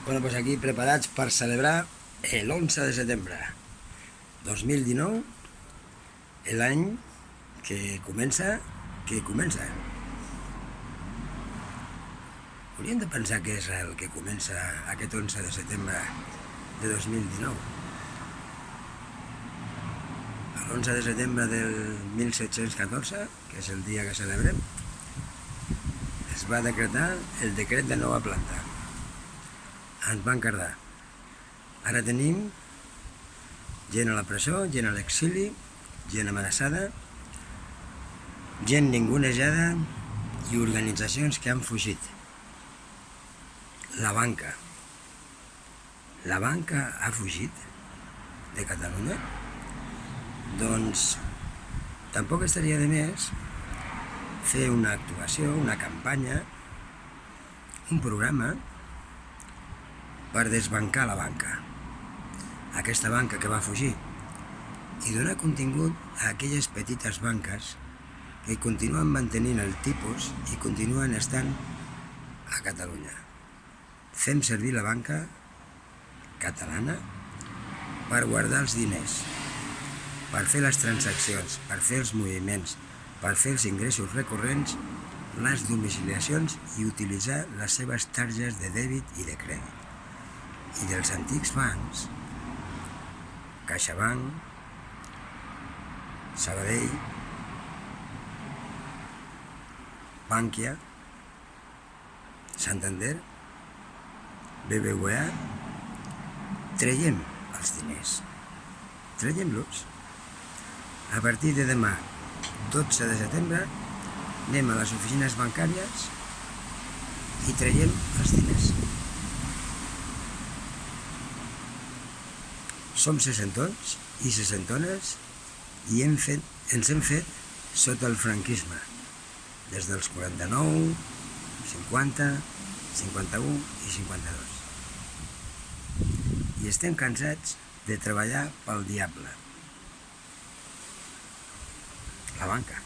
Bueno, pues aquí preparats per celebrar l'11 de setembre 2019, l'any que comença. Hauríem de pensar què és el que comença aquest 11 de setembre de 2019. L'11 de setembre del 1714, que és el dia que celebrem, es va decretar el decret de nova planta. Ens van cardar. Ara tenim gent a la presó, gent a l'exili, gent amenaçada, gent ningunejada i organitzacions que han fugit. La banca. La banca ha fugit de Catalunya? Doncs tampoc estaria de més fer una actuació, una campanya, un programa per desbancar la banca, aquesta banca que va fugir, i donar contingut a aquelles petites banques que continuen mantenint el tipus i continuen estant a Catalunya. Fem servir la banca catalana per guardar els diners, per fer les transaccions, per fer els moviments, per fer els ingressos recurrents, les domiciliacions i utilitzar les seves targes de dèbit i de crèdit. I dels antics bancs, CaixaBank, Sabadell, Bankia, Santander, BBVA, traiem els diners, traiem-los. A partir de demà, 12 de setembre, anem a les oficines bancàries i traiem els diners. Som seixantons i seixantones i ens hem fet sota el franquisme, des dels 49, 50, 51 i 52. I estem cansats de treballar pel diable. La banca.